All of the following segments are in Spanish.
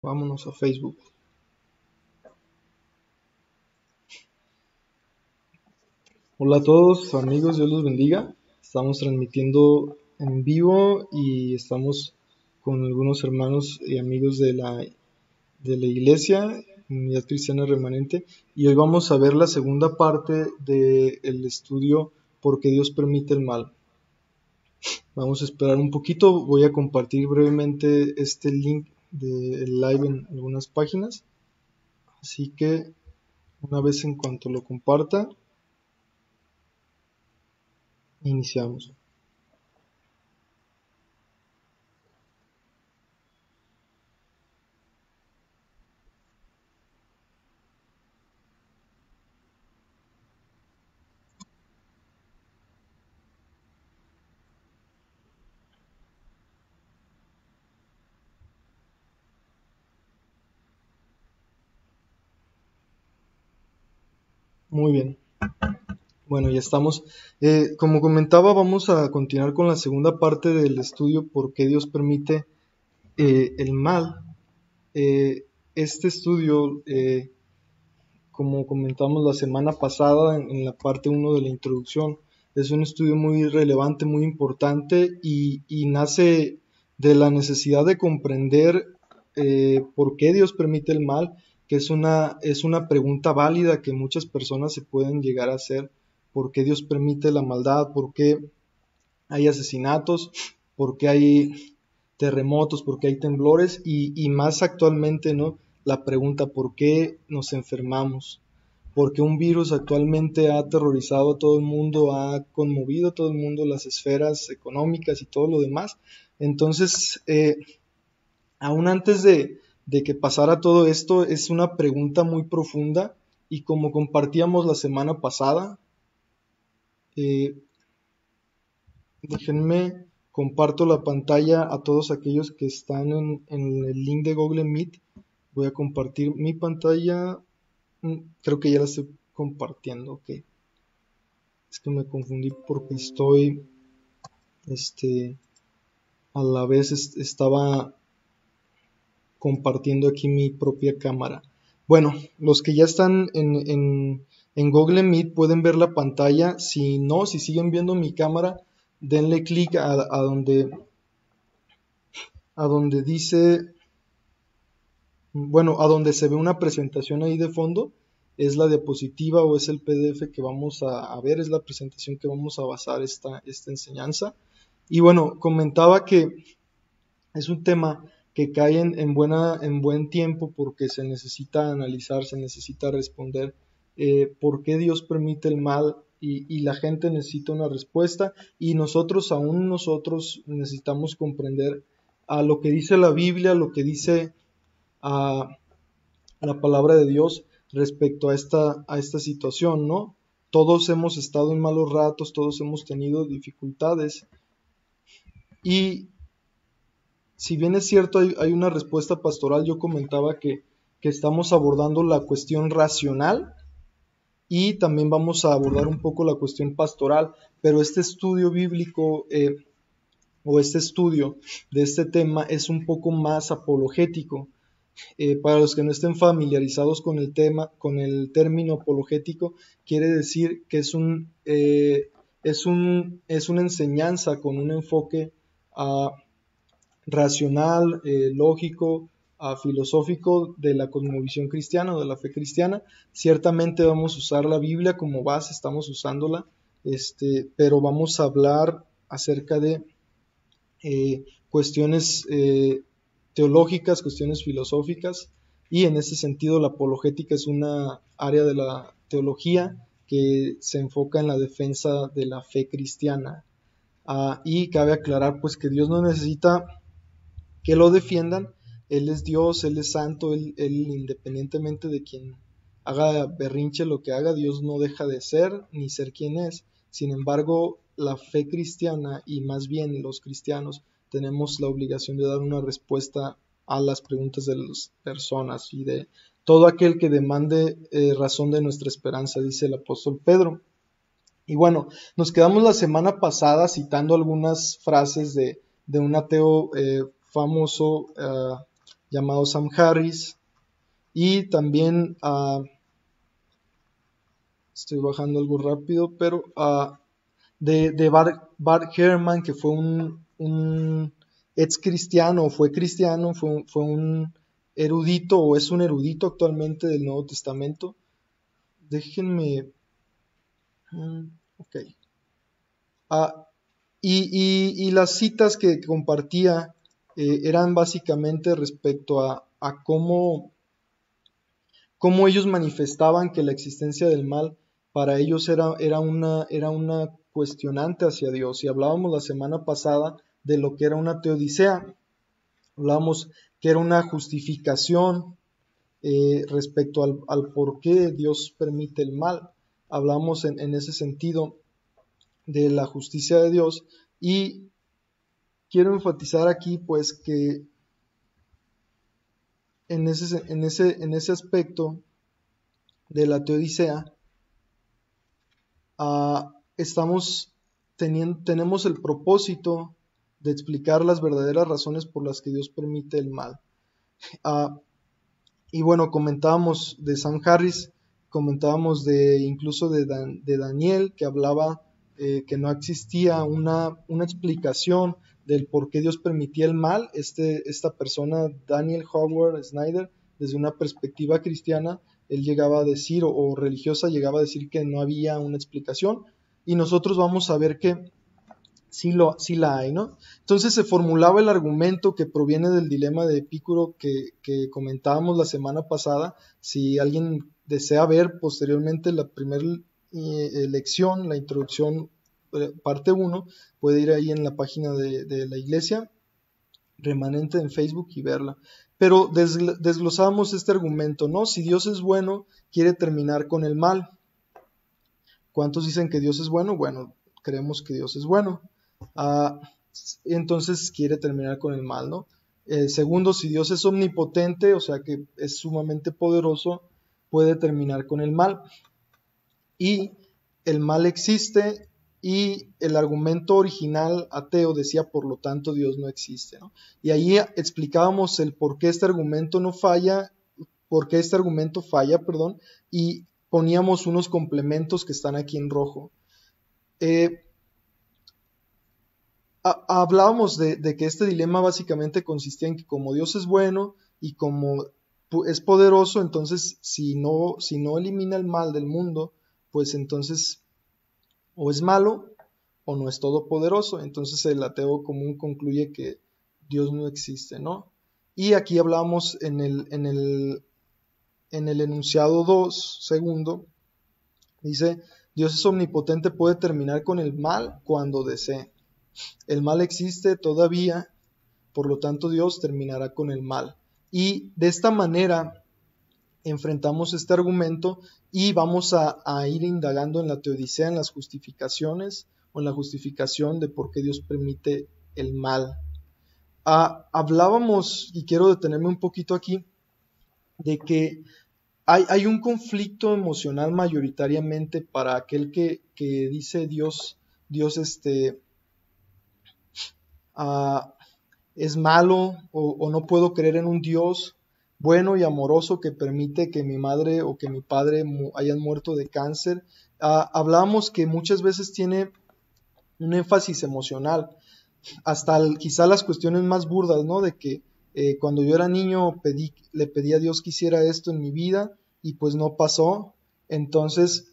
Vámonos a Facebook. Hola a todos, amigos, Dios los bendiga. Estamos transmitiendo en vivo y estamos con algunos hermanos y amigos de la iglesia, Comunidad Cristiana Remanente, y hoy vamos a ver la segunda parte del estudio ¿Por qué Dios permite el mal? Vamos a esperar un poquito, voy a compartir brevemente este link del live en algunas páginas, así que una vez en cuanto lo comparta, iniciamos. Muy bien. Bueno, ya estamos. Como comentaba, vamos a continuar con la segunda parte del estudio ¿Por qué Dios permite el mal? Este estudio, como comentamos la semana pasada en la parte uno de la introducción, es un estudio muy relevante, muy importante y nace de la necesidad de comprender por qué Dios permite el mal, que es una pregunta válida que muchas personas se pueden llegar a hacer. ¿Por qué Dios permite la maldad? ¿Por qué hay asesinatos? ¿Por qué hay terremotos? ¿Por qué hay temblores? Y más actualmente, ¿no? La pregunta, ¿por qué nos enfermamos? Porque un virus actualmente ha aterrorizado a todo el mundo, ha conmovido a todo el mundo, las esferas económicas y todo lo demás. Entonces, aún antes de que pasara todo esto, es una pregunta muy profunda y como compartíamos la semana pasada, eh, déjenme comparto la pantalla a todos aquellos que están en el link de Google Meet. Voy a compartir mi pantalla. Creo que ya la estoy compartiendo, ok. Es que me confundí porque estoy, a la vez estaba compartiendo aquí mi propia cámara. Bueno, los que ya están en Google Meet pueden ver la pantalla. Si no, si siguen viendo mi cámara, denle clic a donde dice, bueno, a donde se ve una presentación ahí de fondo. Es la diapositiva o es el PDF que vamos a ver, es la presentación que vamos a basar esta enseñanza. Y bueno, comentaba que es un tema que cae en buen tiempo porque se necesita analizar, se necesita responder por qué Dios permite el mal y la gente necesita una respuesta y aún nosotros necesitamos comprender a lo que dice la Biblia, lo que dice a la palabra de Dios respecto a esta situación, ¿no? Todos hemos estado en malos ratos, todos hemos tenido dificultades y si bien es cierto, hay una respuesta pastoral. Yo comentaba que estamos abordando la cuestión racional y también vamos a abordar un poco la cuestión pastoral, pero este estudio bíblico o este estudio de este tema es un poco más apologético. Para los que no estén familiarizados con el tema, con el término apologético, quiere decir que es una enseñanza con un enfoque a racional, lógico, filosófico de la cosmovisión cristiana o de la fe cristiana. Ciertamente vamos a usar la Biblia como base, estamos usándola, pero vamos a hablar acerca de cuestiones teológicas, cuestiones filosóficas, y en ese sentido la apologética es una área de la teología que se enfoca en la defensa de la fe cristiana. Y cabe aclarar pues que Dios no necesita que lo defiendan. Él es Dios, Él es santo, él independientemente de quien haga berrinche lo que haga, Dios no deja de ser ni ser quien es. Sin embargo, la fe cristiana y más bien los cristianos tenemos la obligación de dar una respuesta a las preguntas de las personas y de todo aquel que demande razón de nuestra esperanza, dice el apóstol Pedro. Y bueno, nos quedamos la semana pasada citando algunas frases de un ateo famoso, llamado Sam Harris, y también estoy bajando algo rápido, pero de Bart Ehrman, que fue un ex cristiano, fue cristiano, fue un erudito o es un erudito actualmente del Nuevo Testamento. Déjenme. Ok. Y las citas que compartía eran básicamente respecto a cómo ellos manifestaban que la existencia del mal para ellos era una cuestionante hacia Dios. Y hablábamos la semana pasada de lo que era una teodicea, hablábamos que era una justificación respecto al por qué Dios permite el mal. Hablamos en ese sentido de la justicia de Dios, y quiero enfatizar aquí pues que en ese aspecto de la teodicea tenemos el propósito de explicar las verdaderas razones por las que Dios permite el mal. Y bueno, comentábamos de Sam Harris, comentábamos incluso de Daniel, que hablaba que no existía una explicación del por qué Dios permitía el mal. Esta persona, Daniel Howard Snyder, desde una perspectiva cristiana, él llegaba a decir, o religiosa, llegaba a decir que no había una explicación, y nosotros vamos a ver que sí la hay, ¿no? Entonces se formulaba el argumento que proviene del dilema de Epicuro que comentábamos la semana pasada. Si alguien desea ver posteriormente la primera lección, la introducción, parte 1, puede ir ahí en la página de la iglesia remanente en Facebook y verla. Pero desglosamos este argumento, ¿no? Si Dios es bueno, quiere terminar con el mal. ¿Cuántos dicen que Dios es bueno? Bueno, creemos que Dios es bueno. Entonces quiere terminar con el mal, ¿no? Segundo, si Dios es omnipotente, o sea que es sumamente poderoso, puede terminar con el mal. Y el mal existe, y el argumento original ateo decía, por lo tanto Dios no existe, ¿no? Y ahí explicábamos el por qué este argumento falla, perdón, y poníamos unos complementos que están aquí en rojo. Hablábamos de que este dilema básicamente consistía en que como Dios es bueno y como es poderoso, entonces si no elimina el mal del mundo, pues entonces o es malo o no es todopoderoso. Entonces el ateo común concluye que Dios no existe, ¿no? Y aquí hablábamos en el enunciado 2, segundo, dice: Dios es omnipotente, puede terminar con el mal cuando desee. El mal existe todavía, por lo tanto Dios terminará con el mal. Y de esta manera enfrentamos este argumento y vamos a ir indagando en la teodicea, en las justificaciones o en la justificación de por qué Dios permite el mal. Hablábamos, y quiero detenerme un poquito aquí, de que hay un conflicto emocional mayoritariamente para aquel que dice Dios es malo, o no puedo creer en un Dios bueno y amoroso que permite que mi madre o que mi padre hayan muerto de cáncer. Hablábamos que muchas veces tiene un énfasis emocional, hasta quizá las cuestiones más burdas, ¿no? De que cuando yo era niño le pedí a Dios que hiciera esto en mi vida y pues no pasó, entonces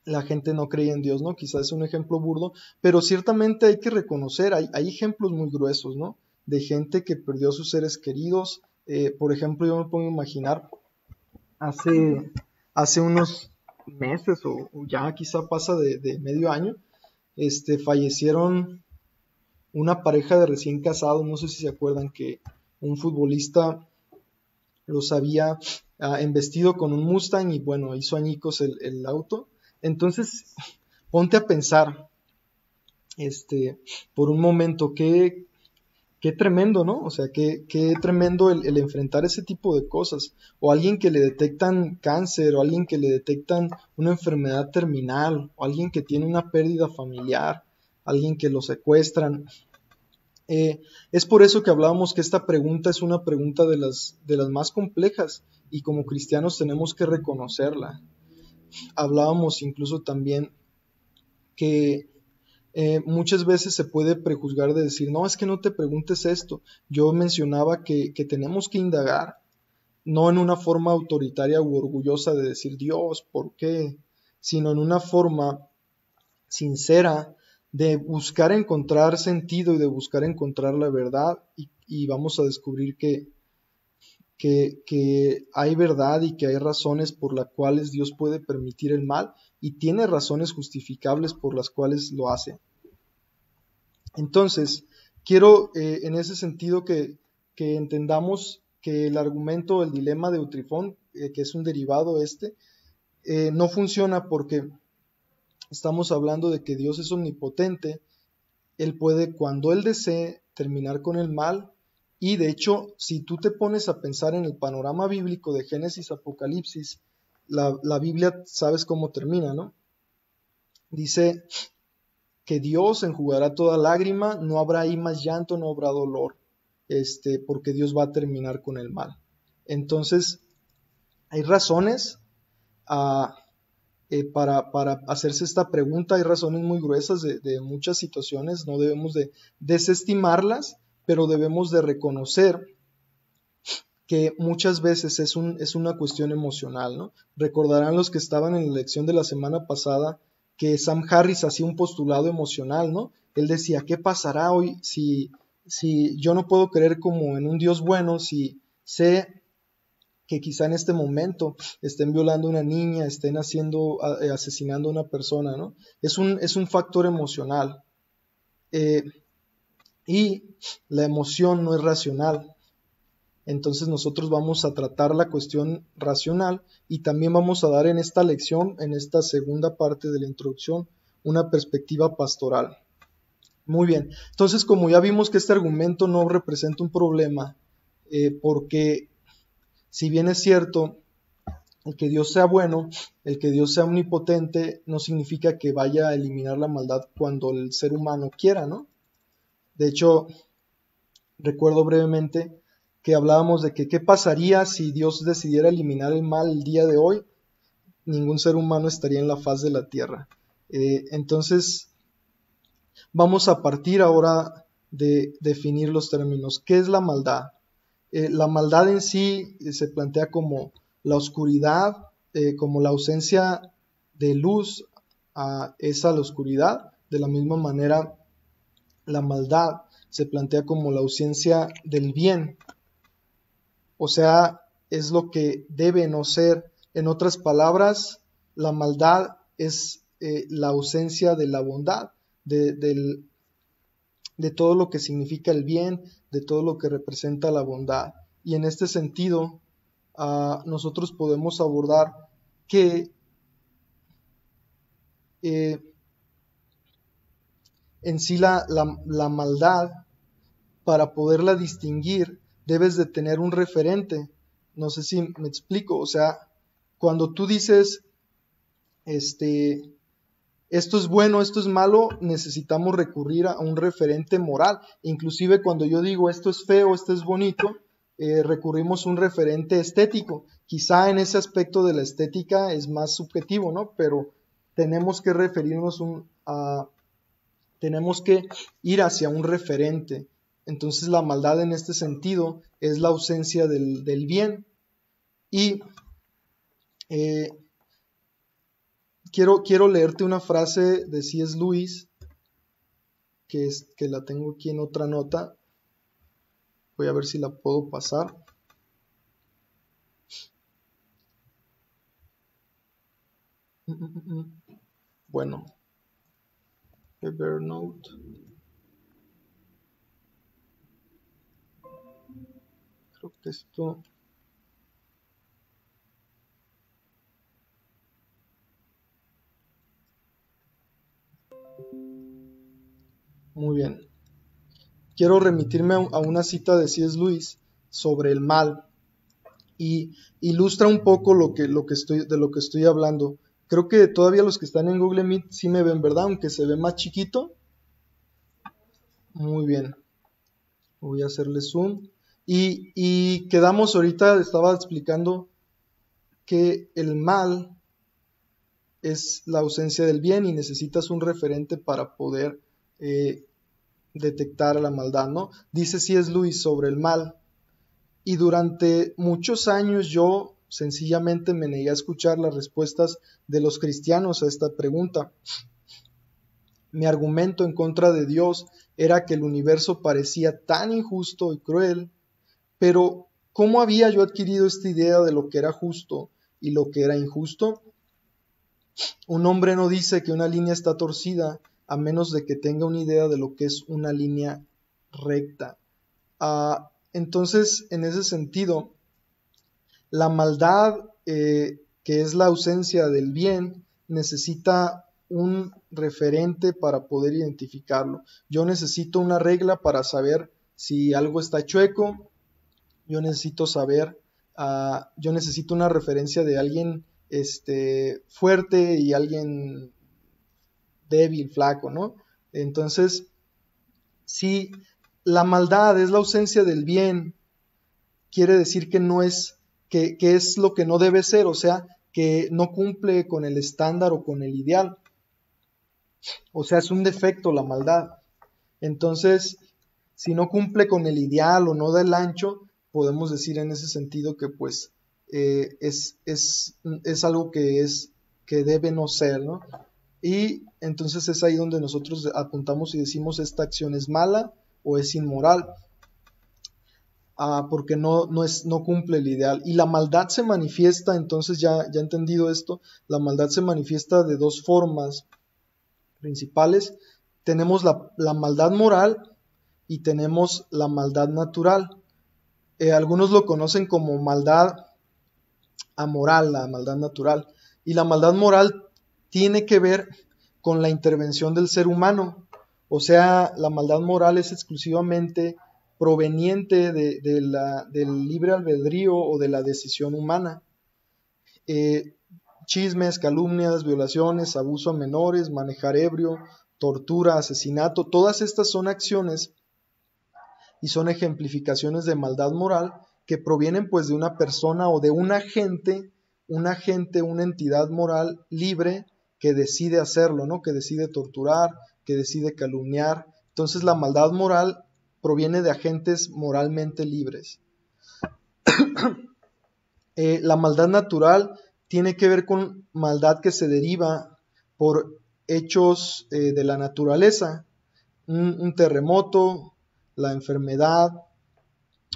la gente no creía en Dios, ¿no? Quizás es un ejemplo burdo, pero ciertamente hay que reconocer, hay ejemplos muy gruesos, ¿no? De gente que perdió a sus seres queridos. Por ejemplo, yo me pongo a imaginar hace unos meses, o ya quizá pasa de medio año, fallecieron una pareja de recién casados. No sé si se acuerdan que un futbolista los había embestido con un Mustang y bueno, hizo añicos el auto. Entonces, ponte a pensar por un momento, qué tremendo, ¿no? O sea, qué tremendo el enfrentar ese tipo de cosas. O alguien que le detectan cáncer, o alguien que le detectan una enfermedad terminal, o alguien que tiene una pérdida familiar, alguien que lo secuestran. Es por eso que hablábamos que esta pregunta es una pregunta de las más complejas y como cristianos tenemos que reconocerla. Hablábamos incluso también que muchas veces se puede prejuzgar de decir, no, es que no te preguntes esto. Yo mencionaba que tenemos que indagar, no en una forma autoritaria u orgullosa de decir, Dios, ¿por qué? Sino en una forma sincera de buscar encontrar sentido y de buscar encontrar la verdad y vamos a descubrir que hay verdad y que hay razones por las cuales Dios puede permitir el mal y tiene razones justificables por las cuales lo hace. Entonces, quiero en ese sentido que entendamos que el argumento, el dilema de Eutrifón, que es un derivado no funciona porque estamos hablando de que Dios es omnipotente. Él puede, cuando Él desee, terminar con el mal. Y de hecho, si tú te pones a pensar en el panorama bíblico de Génesis, Apocalipsis, la Biblia, sabes cómo termina, ¿no? Dice que Dios enjugará toda lágrima, no habrá ahí más llanto, no habrá dolor, porque Dios va a terminar con el mal. Entonces, hay razones para hacerse esta pregunta, hay razones muy gruesas de muchas situaciones, no debemos de desestimarlas, pero debemos de reconocer que muchas veces es una cuestión emocional, ¿no? Recordarán los que estaban en la lección de la semana pasada que Sam Harris hacía un postulado emocional, ¿no? Él decía, ¿qué pasará hoy si yo no puedo creer como en un Dios bueno, si sé que quizá en este momento estén violando a una niña, estén asesinando a una persona, ¿no? Es un factor emocional. Y la emoción no es racional. Entonces nosotros vamos a tratar la cuestión racional y también vamos a dar en esta lección, en esta segunda parte de la introducción, una perspectiva pastoral. Muy bien, entonces como ya vimos que este argumento no representa un problema, porque si bien es cierto, el que Dios sea bueno, el que Dios sea omnipotente, no significa que vaya a eliminar la maldad cuando el ser humano quiera, ¿no? De hecho, recuerdo brevemente que hablábamos de que qué pasaría si Dios decidiera eliminar el mal el día de hoy. Ningún ser humano estaría en la faz de la tierra. Entonces, vamos a partir ahora de definir los términos. ¿Qué es la maldad? La maldad en sí se plantea como la oscuridad, como la ausencia de luz es a la oscuridad. De la misma manera, la maldad se plantea como la ausencia del bien. O sea, es lo que debe no ser. En otras palabras, la maldad es la ausencia de la bondad, de todo lo que significa el bien, de todo lo que representa la bondad. Y en este sentido, nosotros podemos abordar que en sí la maldad, para poderla distinguir, debes de tener un referente. No sé si me explico. O sea, cuando tú dices, esto es bueno, esto es malo, necesitamos recurrir a un referente moral. Inclusive cuando yo digo esto es feo, esto es bonito, recurrimos a un referente estético. Quizá en ese aspecto de la estética es más subjetivo, ¿no? Pero tenemos que referirnos tenemos que ir hacia un referente. Entonces la maldad en este sentido es la ausencia del bien. Y quiero leerte una frase de C.S. Lewis, que la tengo aquí en otra nota. Voy a ver si la puedo pasar. Bueno, Evernote. Creo que esto... Muy bien. Quiero remitirme a una cita de C.S. Lewis sobre el mal y ilustra un poco de lo que estoy hablando. Creo que todavía los que están en Google Meet sí me ven, ¿verdad? Aunque se ve más chiquito. Muy bien. Voy a hacerle zoom. Y quedamos ahorita, estaba explicando que el mal es la ausencia del bien y necesitas un referente para poder detectar la maldad, ¿no? Dice C.S. Lewis sobre el mal. Y durante muchos años yo sencillamente me negué a escuchar las respuestas de los cristianos a esta pregunta. Mi argumento en contra de Dios era que el universo parecía tan injusto y cruel, pero ¿cómo había yo adquirido esta idea de lo que era justo y lo que era injusto? Un hombre no dice que una línea está torcida a menos de que tenga una idea de lo que es una línea recta. Entonces, en ese sentido, la maldad, que es la ausencia del bien, necesita un referente para poder identificarlo. Yo necesito una regla para saber si algo está chueco. Yo necesito saber, yo necesito una referencia de alguien fuerte y alguien débil, flaco, ¿no? Entonces, si la maldad es la ausencia del bien, quiere decir que no es, que es lo que no debe ser, o sea, que no cumple con el estándar o con el ideal. O sea, es un defecto la maldad. Entonces, si no cumple con el ideal o no da el ancho, podemos decir en ese sentido que pues es algo que debe no ser, ¿no? Y entonces es ahí donde nosotros apuntamos y decimos esta acción es mala o es inmoral, porque no cumple el ideal. Y la maldad se manifiesta, entonces ya entendido esto, la maldad se manifiesta de dos formas principales. Tenemos la maldad moral y tenemos la maldad natural. Algunos lo conocen como maldad amoral, la maldad natural. Y la maldad moral tiene que ver con la intervención del ser humano. O sea, la maldad moral es exclusivamente proveniente del libre albedrío o de la decisión humana. Chismes, calumnias, violaciones, abuso a menores, manejar ebrio, tortura, asesinato, todas estas son acciones y son ejemplificaciones de maldad moral que provienen pues de una persona o de un agente, una entidad moral libre que decide hacerlo, ¿no? Que decide torturar, que decide calumniar. Entonces la maldad moral proviene de agentes moralmente libres. La maldad natural tiene que ver con maldad que se deriva por hechos de la naturaleza, un terremoto, la enfermedad,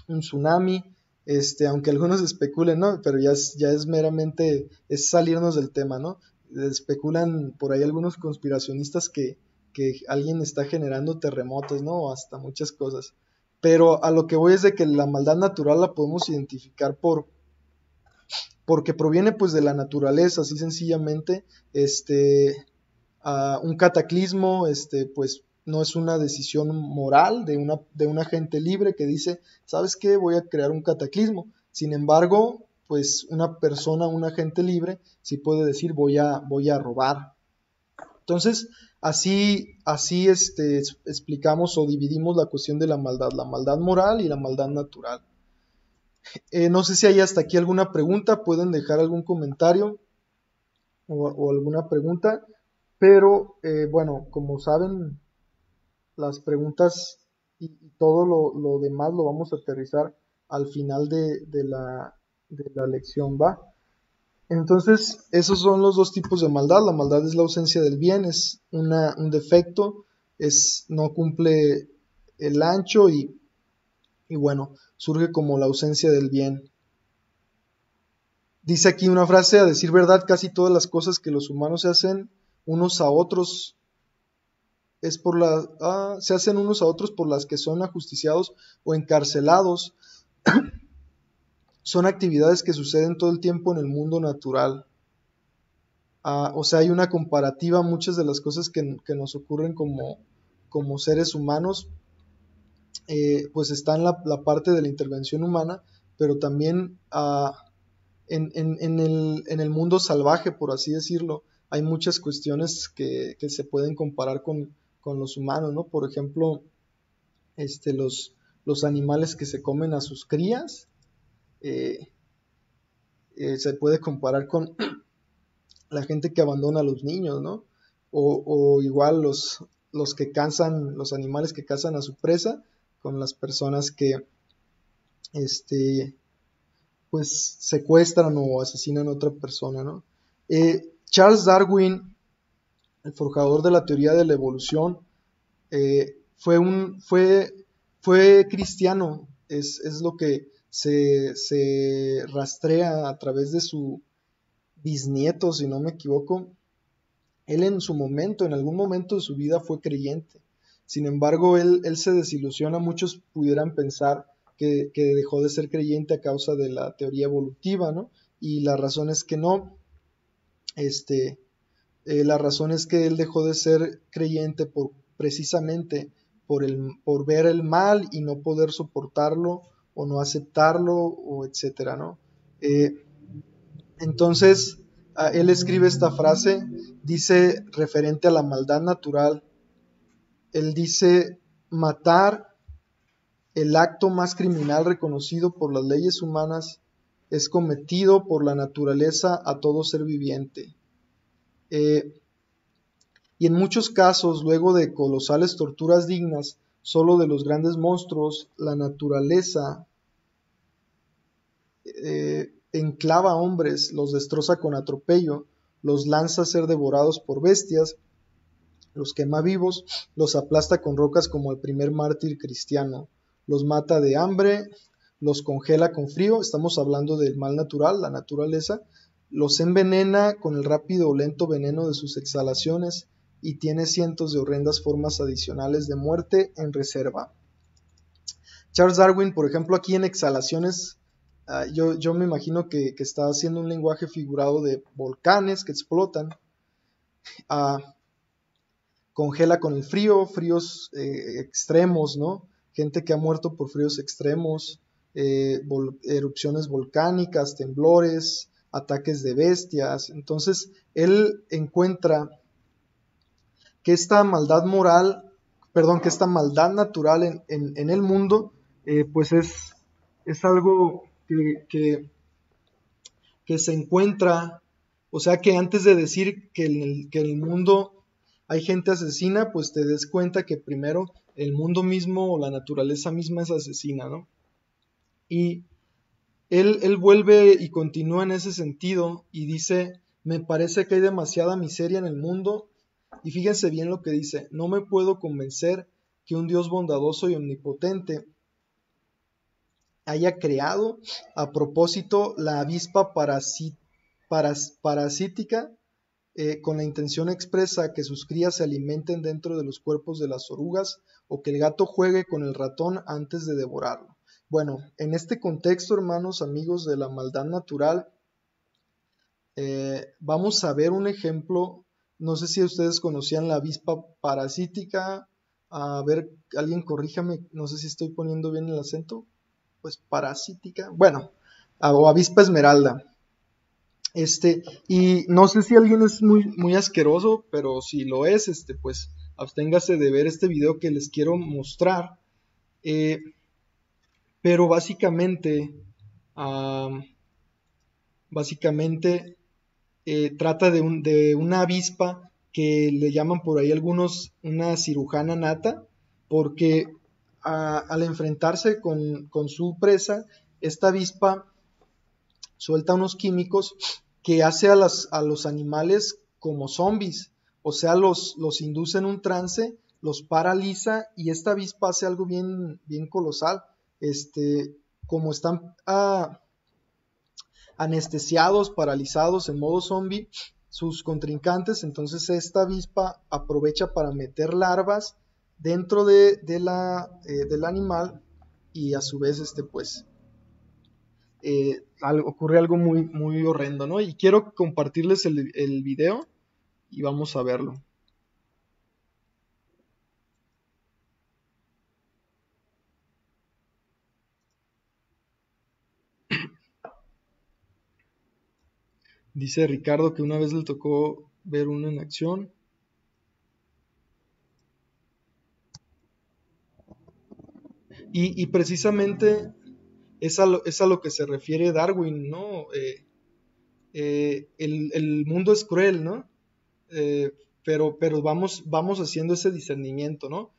un tsunami, aunque algunos especulen, ¿no? Pero ya es meramente, es salirnos del tema, ¿no? Especulan por ahí algunos conspiracionistas que alguien está generando terremotos, ¿no? O hasta muchas cosas. Pero a lo que voy es de que la maldad natural la podemos identificar porque proviene pues de la naturaleza, así sencillamente, un cataclismo, pues no es una decisión moral de un agente libre que dice, ¿sabes qué? Voy a crear un cataclismo. Sin embargo, pues una persona, un agente libre, sí puede decir, voy a robar. Entonces, así explicamos o dividimos la cuestión de la maldad moral y la maldad natural. No sé si hay hasta aquí alguna pregunta, pueden dejar algún comentario o alguna pregunta, pero bueno, como saben, las preguntas y todo lo demás lo vamos a aterrizar al final de la lección, ¿va? Entonces, esos son los dos tipos de maldad. La maldad es la ausencia del bien, es un defecto, no cumple el ancho y bueno, surge como la ausencia del bien. Dice aquí una frase, a decir verdad, casi todas las cosas que los humanos se hacen unos a otros se hacen unos a otros por las que son ajusticiados o encarcelados. Son actividades que suceden todo el tiempo en el mundo natural. O sea, hay una comparativa, muchas de las cosas que nos ocurren como seres humanos, pues está en la parte de la intervención humana, pero también en el mundo salvaje, por así decirlo, hay muchas cuestiones que se pueden comparar con los humanos, ¿no? Por ejemplo, los animales que se comen a sus crías. Eh, Se puede comparar con la gente que abandona a los niños, ¿no? O igual los que cazan, los animales que cazan a su presa, con las personas que pues secuestran o asesinan a otra persona, ¿no? Charles Darwin, el forjador de la teoría de la evolución, fue cristiano, es lo que se rastrea a través de su bisnieto, si no me equivoco. Él en algún momento de su vida fue creyente. Sin embargo, él se desilusiona. Muchos pudieran pensar que dejó de ser creyente a causa de la teoría evolutiva, ¿no? Y la razón es que no. La razón es que él dejó de ser creyente precisamente por ver el mal y no poder soportarlo o no aceptarlo o etcétera, ¿no? Entonces, él escribe esta frase, dice referente a la maldad natural, él dice, matar, el acto más criminal reconocido por las leyes humanas, es cometido por la naturaleza a todo ser viviente. Y en muchos casos, luego de colosales torturas dignas solo de los grandes monstruos, la naturaleza enclava a hombres, los destroza con atropello, los lanza a ser devorados por bestias, los quema vivos, los aplasta con rocas como el primer mártir cristiano, los mata de hambre, los congela con frío, estamos hablando del mal natural, la naturaleza, los envenena con el rápido o lento veneno de sus exhalaciones y tiene cientos de horrendas formas adicionales de muerte en reserva. Charles Darwin, por ejemplo, aquí en exhalaciones, yo me imagino que está haciendo un lenguaje figurado de volcanes que explotan, congela con el frío, fríos extremos, ¿no? Gente que ha muerto por fríos extremos, erupciones volcánicas, temblores, ataques de bestias. Entonces, él encuentra que esta maldad moral, perdón, que esta maldad natural en el mundo, pues es algo que se encuentra, o sea que antes de decir que en el mundo hay gente asesina, pues te des cuenta que primero el mundo mismo o la naturaleza misma es asesina, ¿no? Y él vuelve y continúa en ese sentido y dice, me parece que hay demasiada miseria en el mundo y fíjense bien lo que dice, no me puedo convencer que un Dios bondadoso y omnipotente haya creado a propósito la avispa parasítica con la intención expresa que sus crías se alimenten dentro de los cuerpos de las orugas o que el gato juegue con el ratón antes de devorarlo. Bueno, en este contexto, hermanos, amigos de la maldad natural, vamos a ver un ejemplo. No sé si ustedes conocían la avispa parasítica. A ver, alguien corríjame, no sé si estoy poniendo bien el acento. Pues parasítica, bueno, o avispa esmeralda. Y no sé si alguien es muy asqueroso, pero si lo es, pues absténgase de ver este video que les quiero mostrar. Pero básicamente, um, básicamente trata de una avispa que le llaman por ahí algunos una cirujana nata, porque al enfrentarse con su presa, esta avispa suelta unos químicos que hace a los animales como zombies, o sea, los induce en un trance, los paraliza y esta avispa hace algo bien colosal. Como están anestesiados, paralizados en modo zombie, sus contrincantes, entonces esta avispa aprovecha para meter larvas dentro del animal y a su vez pues ocurre algo muy horrendo, ¿no? Y quiero compartirles el video y vamos a verlo. Dice Ricardo que una vez le tocó ver uno en acción. Y precisamente es a lo que se refiere Darwin, ¿no? El mundo es cruel, ¿no? Pero vamos haciendo ese discernimiento, ¿no?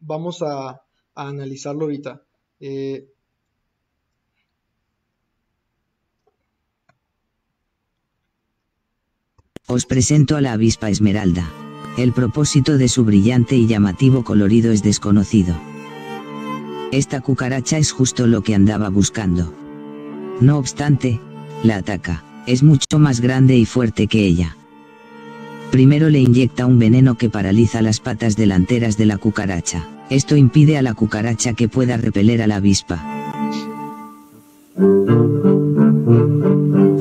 Vamos a analizarlo ahorita. Os presento a la avispa esmeralda. El propósito de su brillante y llamativo colorido es desconocido. Esta cucaracha es justo lo que andaba buscando. No obstante, la ataca. Es mucho más grande y fuerte que ella. Primero le inyecta un veneno que paraliza las patas delanteras de la cucaracha. Esto impide a la cucaracha que pueda repeler a la avispa.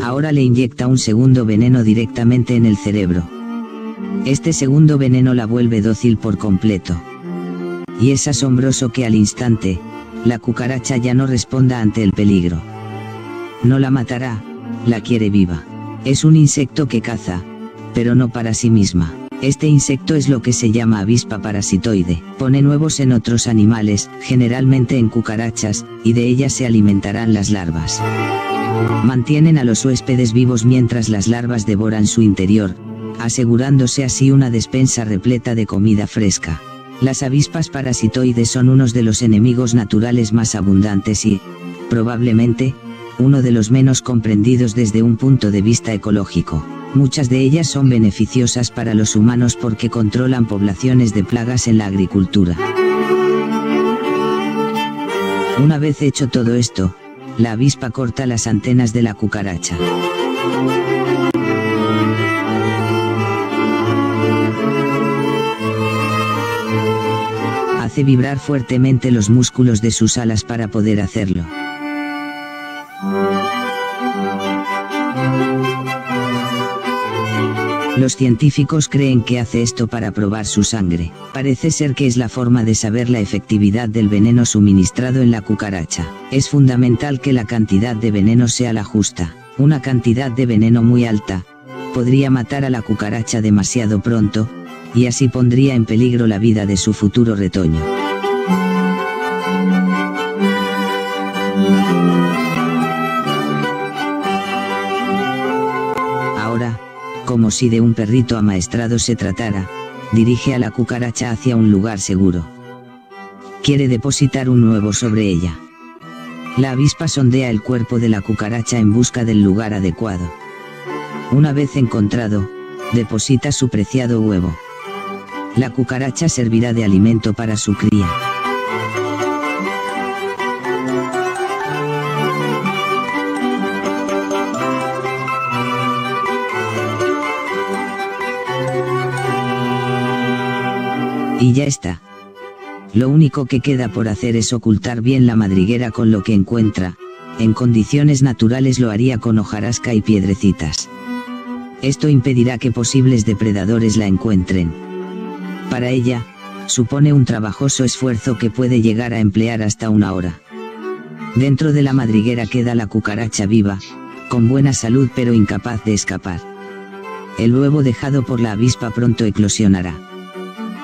Ahora le inyecta un segundo veneno directamente en el cerebro. Este segundo veneno la vuelve dócil por completo. Y es asombroso que al instante, la cucaracha ya no responda ante el peligro. No la matará, la quiere viva. Es un insecto que caza, pero no para sí misma. Este insecto es lo que se llama avispa parasitoide. Pone huevos en otros animales, generalmente en cucarachas, y de ellas se alimentarán las larvas. Mantienen a los huéspedes vivos mientras las larvas devoran su interior, asegurándose así una despensa repleta de comida fresca. Las avispas parasitoides son unos de los enemigos naturales más abundantes y, probablemente, uno de los menos comprendidos desde un punto de vista ecológico. Muchas de ellas son beneficiosas para los humanos porque controlan poblaciones de plagas en la agricultura. Una vez hecho todo esto, la avispa corta las antenas de la cucaracha. Hace vibrar fuertemente los músculos de sus alas para poder hacerlo. Los científicos creen que hace esto para probar su sangre. Parece ser que es la forma de saber la efectividad del veneno suministrado en la cucaracha. Es fundamental que la cantidad de veneno sea la justa. Una cantidad de veneno muy alta podría matar a la cucaracha demasiado pronto, y así pondría en peligro la vida de su futuro retoño. Ahora, como si de un perrito amaestrado se tratara, dirige a la cucaracha hacia un lugar seguro. Quiere depositar un huevo sobre ella. La avispa sondea el cuerpo de la cucaracha en busca del lugar adecuado. Una vez encontrado, deposita su preciado huevo. La cucaracha servirá de alimento para su cría. Y ya está. Lo único que queda por hacer es ocultar bien la madriguera con lo que encuentra. En condiciones naturales lo haría con hojarasca y piedrecitas. Esto impedirá que posibles depredadores la encuentren. Para ella, supone un trabajoso esfuerzo que puede llegar a emplear hasta 1 hora. Dentro de la madriguera queda la cucaracha viva, con buena salud pero incapaz de escapar. El huevo dejado por la avispa pronto eclosionará.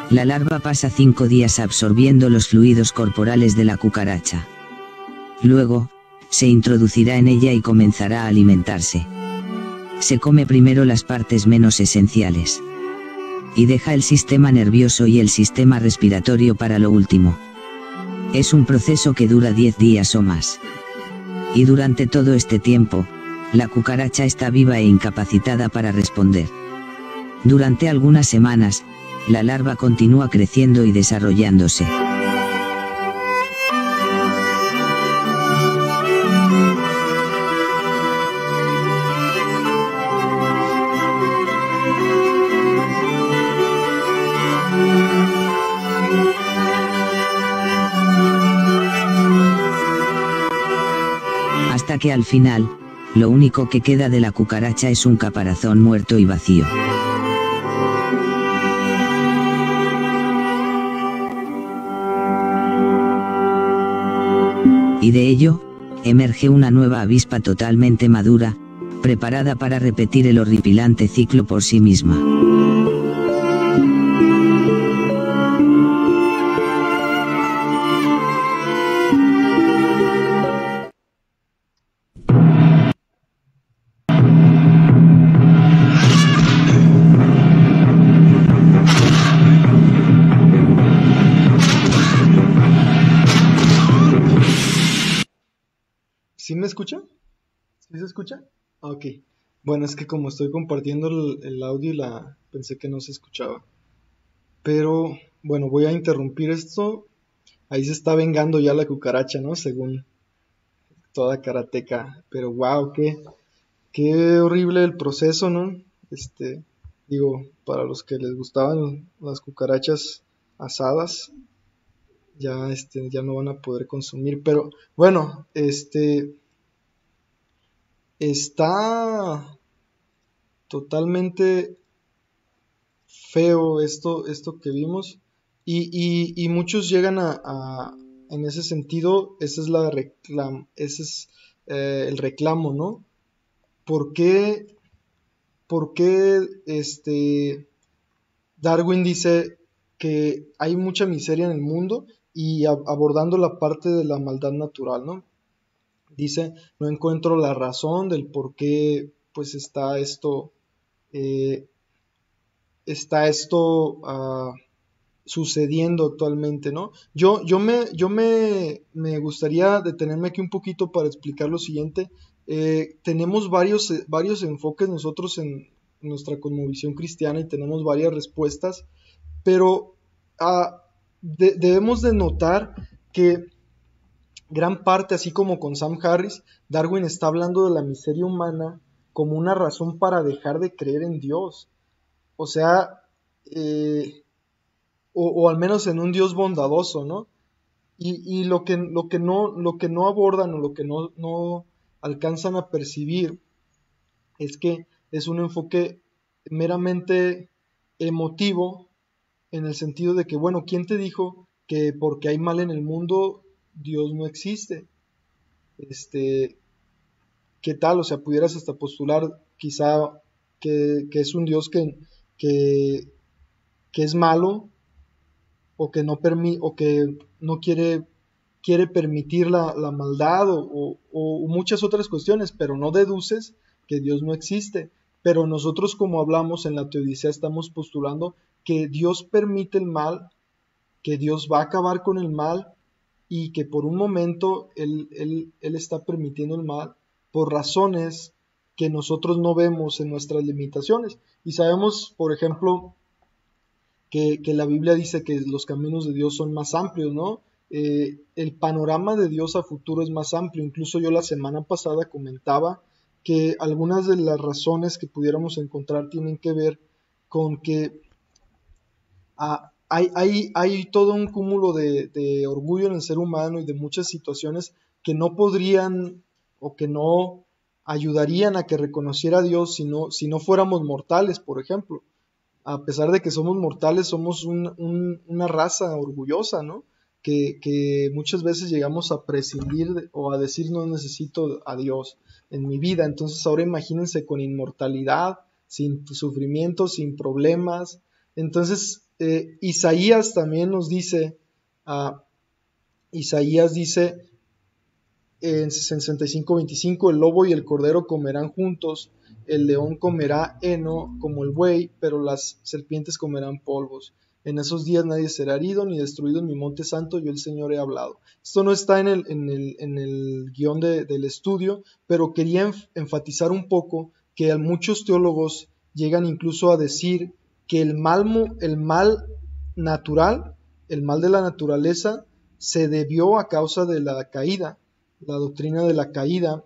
La larva pasa 5 días absorbiendo los fluidos corporales de la cucaracha. Luego, se introducirá en ella y comenzará a alimentarse. Se come primero las partes menos esenciales. Y deja el sistema nervioso y el sistema respiratorio para lo último. Es un proceso que dura 10 días o más. Y durante todo este tiempo, la cucaracha está viva e incapacitada para responder. Durante algunas semanas, la larva continúa creciendo y desarrollándose. Hasta que al final, lo único que queda de la cucaracha es un caparazón muerto y vacío. Y de ello, emerge una nueva avispa totalmente madura, preparada para repetir el horripilante ciclo por sí misma. ¿Sí me escucha? ¿Sí se escucha? Ah, ok. Bueno, es que como estoy compartiendo el audio pensé que no se escuchaba. Pero bueno, voy a interrumpir esto. Ahí se está vengando ya la cucaracha, ¿no? Según toda karateca. Pero wow, qué horrible el proceso, ¿no? Digo, para los que les gustaban las cucarachas asadas, ya no van a poder consumir. Pero bueno, está totalmente feo esto que vimos y muchos llegan en ese sentido, ese es el reclamo, ¿no? ¿Por qué, por qué Darwin dice que hay mucha miseria en el mundo y abordando la parte de la maldad natural, ¿no? Dice, no encuentro la razón del por qué pues eh, está esto sucediendo actualmente, ¿no? Me gustaría detenerme aquí un poquito para explicar lo siguiente. Tenemos varios enfoques nosotros en nuestra cosmovisión cristiana y tenemos varias respuestas, pero debemos de notar que gran parte, así como con Sam Harris, Darwin está hablando de la miseria humana como una razón para dejar de creer en Dios. O sea, eh, o al menos en un Dios bondadoso, ¿no? Y lo que no abordan o lo que no alcanzan a percibir es que es un enfoque meramente emotivo en el sentido de que, bueno, ¿quién te dijo que porque hay mal en el mundo Dios no existe? ¿Qué tal? O sea, pudieras hasta postular quizá que es un Dios que, que es malo o que no quiere permitir la maldad o muchas otras cuestiones, pero no deduces que Dios no existe. Pero nosotros, como hablamos en la Teodicea, estamos postulando que Dios permite el mal, que Dios va a acabar con el mal y que por un momento Él está permitiendo el mal por razones que nosotros no vemos en nuestras limitaciones. Y sabemos, por ejemplo, que la Biblia dice que los caminos de Dios son más amplios, ¿no? El panorama de Dios a futuro es más amplio. Incluso yo la semana pasada comentaba que algunas de las razones que pudiéramos encontrar tienen que ver con que hay todo un cúmulo de orgullo en el ser humano y de muchas situaciones que no podrían o que no ayudarían a que reconociera a Dios si no fuéramos mortales, por ejemplo. A pesar de que somos mortales, somos una raza orgullosa, ¿no? Que muchas veces llegamos a prescindir o a decir no necesito a Dios en mi vida. Entonces ahora imagínense con inmortalidad, sin sufrimiento, sin problemas. Entonces Isaías también nos dice, Isaías dice en 65:25, el lobo y el cordero comerán juntos, el león comerá heno como el buey, pero las serpientes comerán polvos. En esos días nadie será herido ni destruido en mi monte santo, yo el Señor he hablado. Esto no está en el guión del estudio, pero quería enfatizar un poco que muchos teólogos llegan incluso a decir que el mal natural, el mal de la naturaleza, se debió a causa de la caída. La doctrina de la caída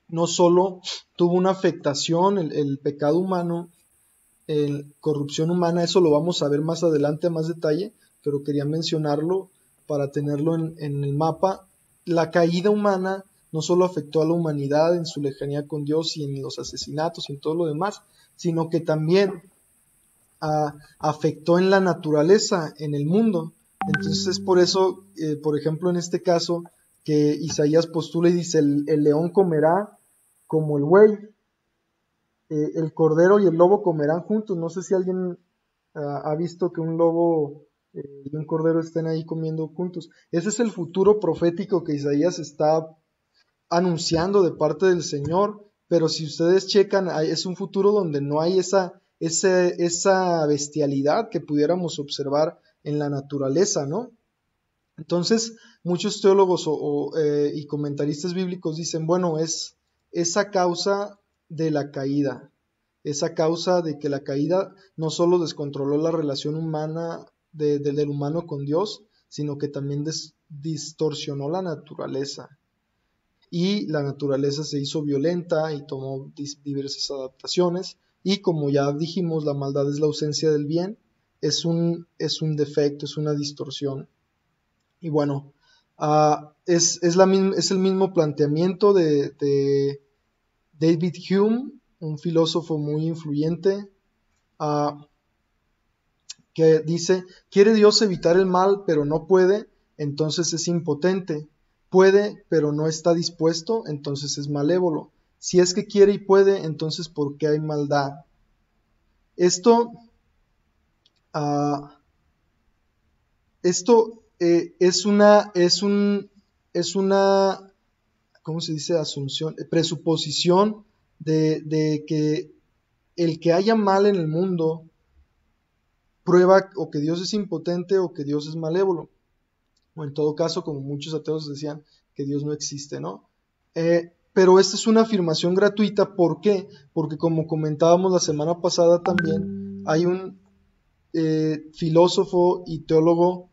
no solo tuvo una afectación, el pecado humano, la corrupción humana, eso lo vamos a ver más adelante a más detalle, pero quería mencionarlo para tenerlo en el mapa. La caída humana no solo afectó a la humanidad en su lejanía con Dios y en los asesinatos y en todo lo demás, sino que también afectó en la naturaleza, en el mundo. Entonces es por eso, por ejemplo, en este caso, que Isaías postula y dice, el león comerá como el buey, el cordero y el lobo comerán juntos. No sé si alguien ha visto que un lobo y un cordero estén ahí comiendo juntos. Ese es el futuro profético que Isaías está anunciando de parte del Señor, pero si ustedes checan, es un futuro donde no hay esa bestialidad que pudiéramos observar en la naturaleza, ¿no? Entonces, muchos teólogos y comentaristas bíblicos dicen, bueno, es esa causa de la caída, esa causa de que la caída no solo descontroló la relación humana del humano con Dios, sino que también distorsionó la naturaleza. Y la naturaleza se hizo violenta y tomó diversas adaptaciones. Y como ya dijimos, la maldad es la ausencia del bien, es un defecto, es una distorsión. Y bueno, es el mismo planteamiento de David Hume, un filósofo muy influyente, que dice, ¿quiere Dios evitar el mal pero no puede? Entonces es impotente. Puede pero no está dispuesto, entonces es malévolo. Si es que quiere y puede, entonces ¿por qué hay maldad? Esto es una, ¿cómo se dice? Asunción, presuposición de que el que haya mal en el mundo prueba o que Dios es impotente o que Dios es malévolo. O en todo caso, como muchos ateos decían, que Dios no existe, ¿no? Pero esta es una afirmación gratuita. ¿Por qué? Porque como comentábamos la semana pasada también, hay un filósofo y teólogo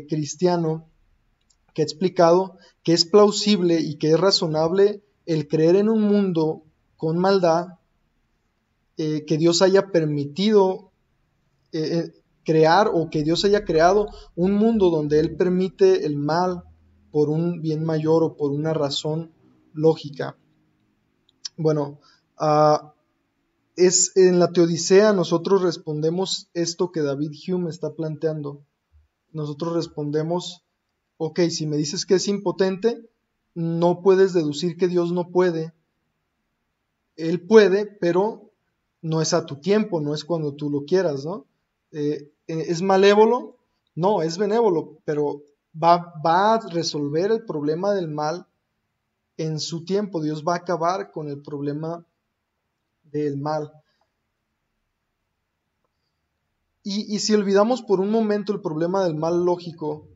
cristiano que ha explicado que es plausible y que es razonable el creer en un mundo con maldad, que Dios haya permitido crear, o que Dios haya creado un mundo donde Él permite el mal por un bien mayor o por una razón lógica. Bueno, en la Teodicea nosotros respondemos esto que David Hume está planteando. Nosotros respondemos, ok, si me dices que es impotente, no puedes deducir que Dios no puede. Él puede, pero no es a tu tiempo, no es cuando tú lo quieras, ¿no? ¿Es malévolo? No, es benévolo, pero va a resolver el problema del mal en su tiempo. Dios va a acabar con el problema del mal. Y si olvidamos por un momento el problema del mal lógico,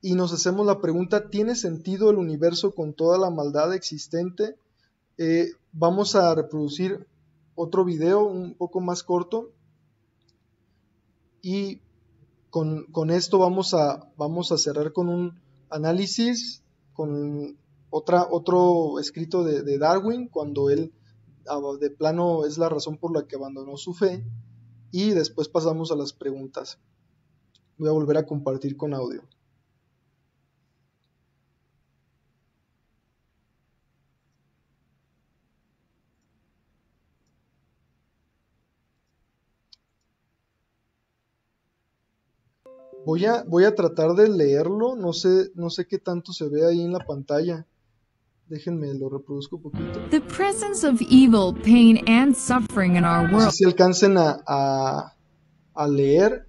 y nos hacemos la pregunta, ¿tiene sentido el universo con toda la maldad existente? Vamos a reproducir otro video un poco más corto, y con esto vamos a cerrar con un análisis, con otro escrito de Darwin, cuando él de plano es la razón por la que abandonó su fe, y después pasamos a las preguntas. Voy a volver a compartir con audio. Voy a tratar de leerlo, no sé qué tanto se ve ahí en la pantalla. Déjenme, lo reproduzco un poquito. The presence of evil, pain, and suffering in our No world. sé si alcancen a leer.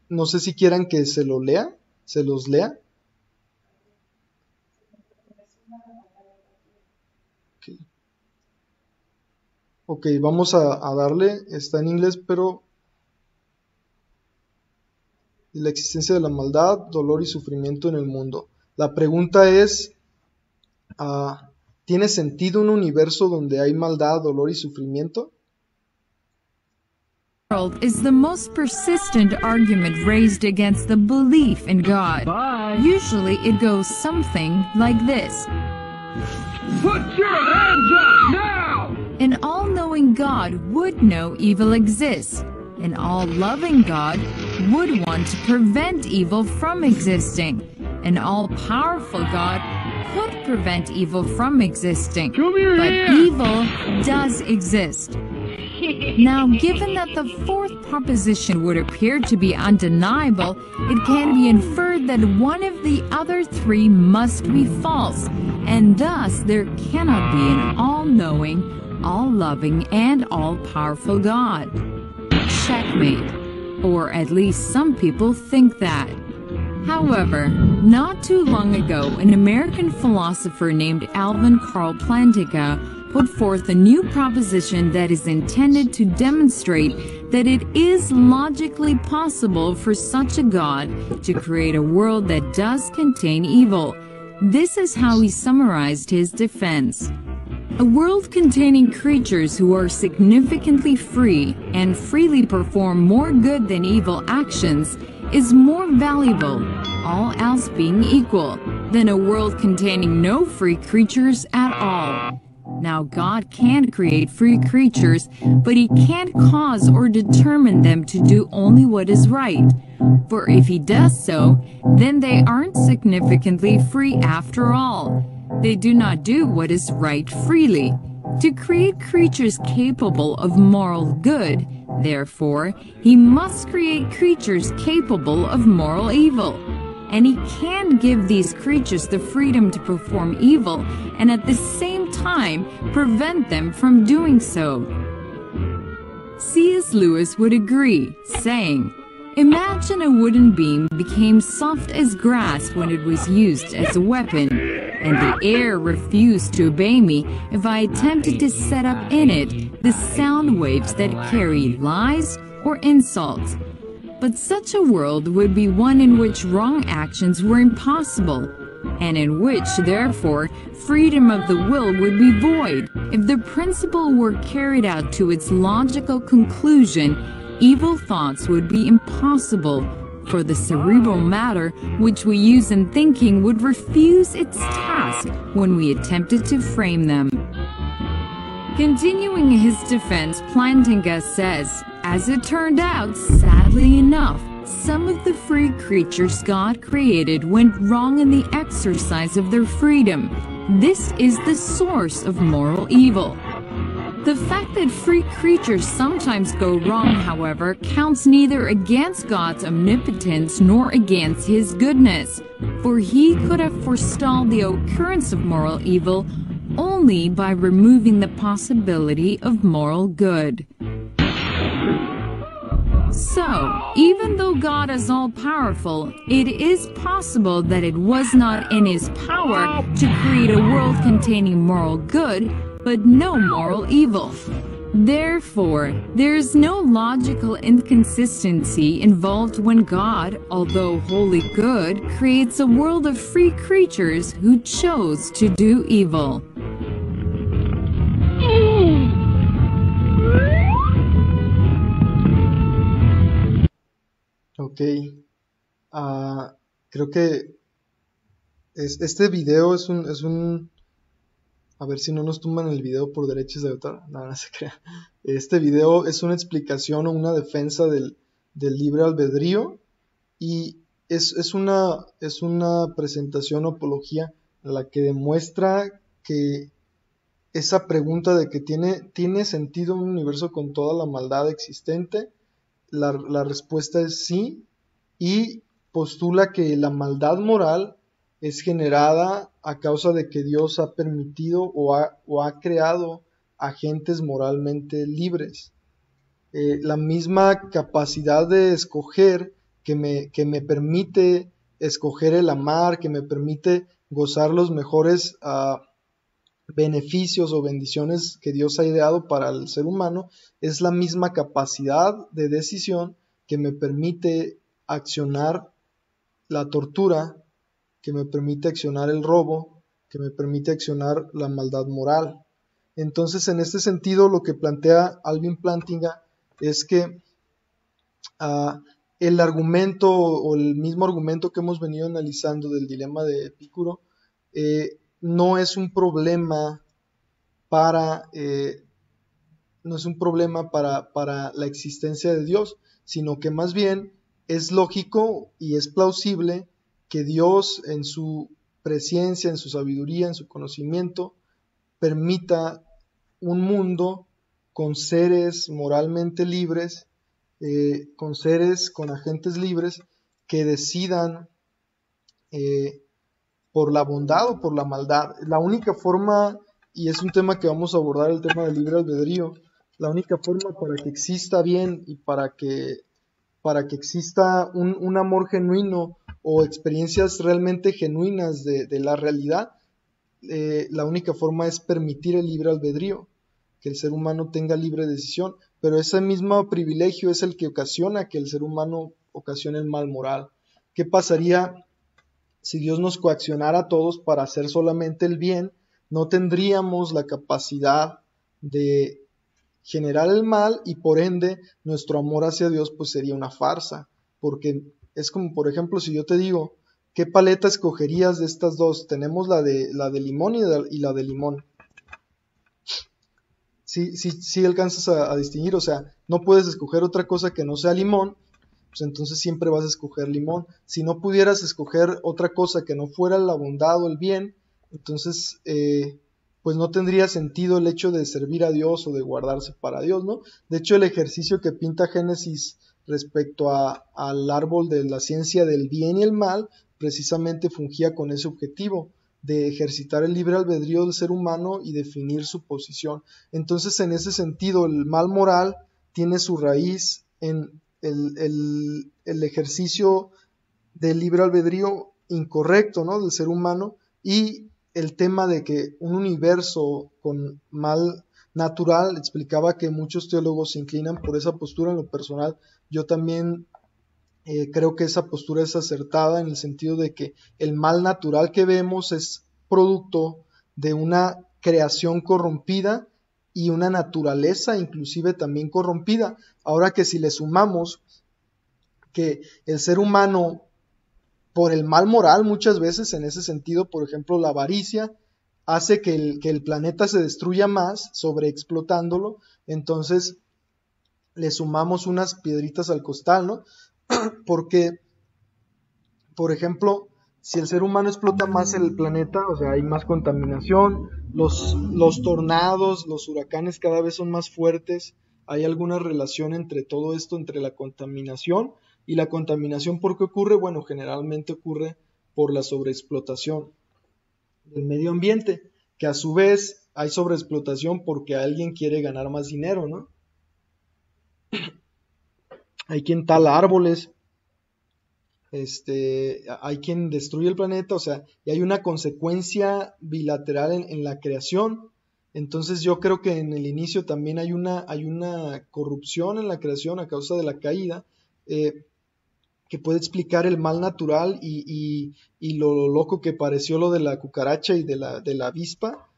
No sé si quieran que se los lea. Ok, vamos a darle. Está en inglés, pero la existencia de la maldad, dolor y sufrimiento en el mundo. La pregunta es, ¿tiene sentido un universo donde hay maldad, dolor y sufrimiento? World is the most persistent argument raised against the belief in God. Bye. Usually it goes something like this. Put your hands up now! An all-knowing God would know evil exists. An all-loving God would want to prevent evil from existing. An all-powerful God could prevent evil from existing. Come here, But here. evil does exist. Now, given that the fourth proposition would appear to be undeniable, it can be inferred that one of the other three must be false, and thus there cannot be an all-knowing, all-loving, and all-powerful God. Checkmate. Or at least some people think that. However, not too long ago, an American philosopher named Alvin Karl Plantinga put forth a new proposition that is intended to demonstrate that it is logically possible for such a God to create a world that does contain evil. This is how he summarized his defense. A world containing creatures who are significantly free and freely perform more good than evil actions is more valuable, all else being equal, than a world containing no free creatures at all. Now, God can create free creatures, but he can't cause or determine them to do only what is right. For if he does so, then they aren't significantly free after all. They do not do what is right freely. To create creatures capable of moral good, therefore, he must create creatures capable of moral evil. And he can give these creatures the freedom to perform evil and at the same time prevent them from doing so. C.S. Lewis would agree, saying, "Imagine a wooden beam became soft as grass when it was used as a weapon, and the air refused to obey me if I attempted to set up in it the sound waves that carry lies or insults. But such a world would be one in which wrong actions were impossible, and in which, therefore, freedom of the will would be void. If the principle were carried out to its logical conclusion, evil thoughts would be impossible, for the cerebral matter which we use in thinking would refuse its task when we attempted to frame them." Continuing his defense, Plantinga says, "As it turned out, sadly enough, some of the free creatures God created went wrong in the exercise of their freedom. This is the source of moral evil." The fact that free creatures sometimes go wrong, however, counts neither against God's omnipotence nor against his goodness, for he could have forestalled the occurrence of moral evil only by removing the possibility of moral good. So, even though God is all-powerful, it is possible that it was not in his power to create a world containing moral good, but no moral evil. Therefore, there is no logical inconsistency involved when God, although wholly good, creates a world of free creatures who chose to do evil. Ok, creo que este video es un... A ver si no nos tumban el video por derechos de autor. No se crea. Este video es una explicación o una defensa del libre albedrío y es una presentación o apología en la que demuestra que esa pregunta de que ¿tiene sentido un universo con toda la maldad existente? La respuesta es sí, y postula que la maldad moral es generada a causa de que Dios ha permitido o ha creado agentes moralmente libres. La misma capacidad de escoger que me permite escoger el amar, que me permite gozar los mejores beneficios o bendiciones que Dios ha ideado para el ser humano, es la misma capacidad de decisión que me permite accionar la tortura, que me permite accionar el robo, que me permite accionar la maldad moral. Entonces, en este sentido, lo que plantea Alvin Plantinga es que el argumento o el mismo argumento que hemos venido analizando del dilema de Epicuro no es un problema para la existencia de Dios, sino que más bien es lógico y es plausible que Dios en su presciencia, en su sabiduría, en su conocimiento, permita un mundo con seres moralmente libres, con agentes libres que decidan por la bondad o por la maldad. La única forma, y es un tema que vamos a abordar, el tema del libre albedrío, la única forma para que exista bien y para que exista un amor genuino o experiencias realmente genuinas de la realidad, la única forma es permitir el libre albedrío, que el ser humano tenga libre decisión. pero ese mismo privilegio es el que ocasiona que el ser humano ocasione el mal moral. ¿Qué pasaría si Dios nos coaccionara a todos para hacer solamente el bien? No tendríamos la capacidad de generar el mal y por ende nuestro amor hacia Dios pues sería una farsa, porque es como, por ejemplo, si yo te digo, ¿qué paleta escogerías de estas dos? Tenemos la de limón y la de limón. Sí alcanzas a distinguir, o sea, no puedes escoger otra cosa que no sea limón, pues entonces siempre vas a escoger limón. Si no pudieras escoger otra cosa que no fuera la bondad o el bien, entonces pues no tendría sentido el hecho de servir a Dios o de guardarse para Dios, ¿no? De hecho, el ejercicio que pinta Génesis respecto al árbol de la ciencia del bien y el mal, precisamente fungía con ese objetivo, de ejercitar el libre albedrío del ser humano y definir su posición. Entonces, en ese sentido, el mal moral tiene su raíz en el ejercicio del libre albedrío incorrecto, ¿no?, del ser humano, y el tema de que un universo con mal natural, explicaba que muchos teólogos se inclinan por esa postura. En lo personal, yo también creo que esa postura es acertada en el sentido de que el mal natural que vemos es producto de una creación corrompida y una naturaleza inclusive también corrompida. Ahora que si le sumamos que el ser humano, por el mal moral muchas veces, en ese sentido, por ejemplo, la avaricia, hace que el planeta se destruya más, sobreexplotándolo, entonces le sumamos unas piedritas al costal, ¿no? Porque, por ejemplo, si el ser humano explota más el planeta, o sea, hay más contaminación, los tornados, los huracanes cada vez son más fuertes, hay alguna relación entre todo esto, entre la contaminación, y la contaminación, ¿por qué ocurre? Bueno, generalmente ocurre por la sobreexplotación del medio ambiente, que a su vez hay sobreexplotación porque alguien quiere ganar más dinero, ¿no? Hay quien tala árboles, hay quien destruye el planeta, o sea, y hay una consecuencia bilateral en la creación. Entonces yo creo que en el inicio también hay una corrupción en la creación a causa de la caída, que puede explicar el mal natural y lo loco que pareció lo de la cucaracha y de la avispa.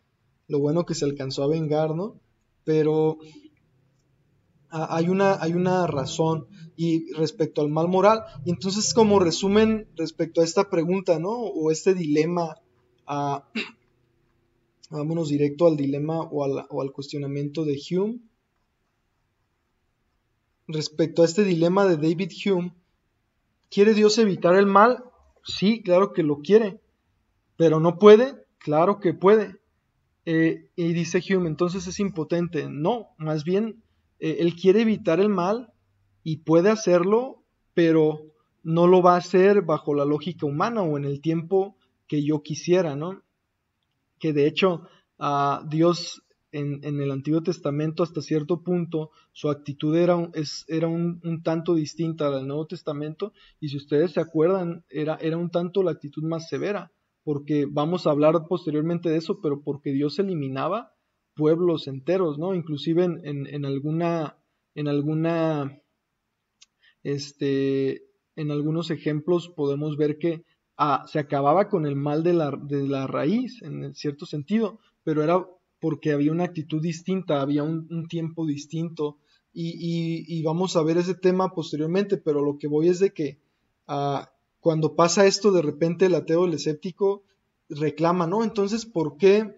Lo bueno que se alcanzó a vengar, ¿no? Pero hay una razón y respecto al mal moral. Y entonces, como resumen respecto a esta pregunta, ¿no?, o este dilema, vámonos directo al dilema o al cuestionamiento de Hume. Respecto a este dilema de David Hume, ¿quiere Dios evitar el mal? Sí, claro que lo quiere. ¿Pero no puede? Claro que puede. Y dice Hume, entonces es impotente. No, más bien, él quiere evitar el mal y puede hacerlo, pero no lo va a hacer bajo la lógica humana o en el tiempo que yo quisiera, ¿no? Que de hecho, Dios en el Antiguo Testamento, hasta cierto punto, su actitud era un tanto distinta al Nuevo Testamento, y si ustedes se acuerdan, era un tanto la actitud más severa, porque vamos a hablar posteriormente de eso, pero porque Dios eliminaba pueblos enteros, ¿no? Inclusive en algunos ejemplos podemos ver que se acababa con el mal de la raíz, en cierto sentido, pero era porque había una actitud distinta, había un tiempo distinto, y vamos a ver ese tema posteriormente, pero lo que voy es de que cuando pasa esto, de repente el ateo, el escéptico, reclama, ¿no? Entonces, ¿por qué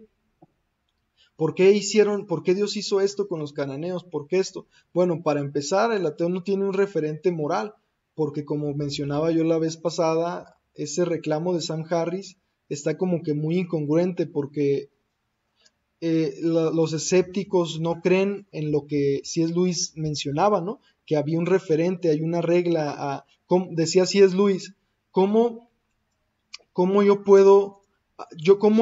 Dios hizo esto con los cananeos? ¿Por qué esto? Bueno, para empezar, el ateo no tiene un referente moral, porque como mencionaba yo la vez pasada, ese reclamo de Sam Harris está como que muy incongruente, porque los escépticos no creen en lo que C.S. Lewis mencionaba, ¿no? Que había un referente, hay una regla. Decía C.S. Lewis, ¿cómo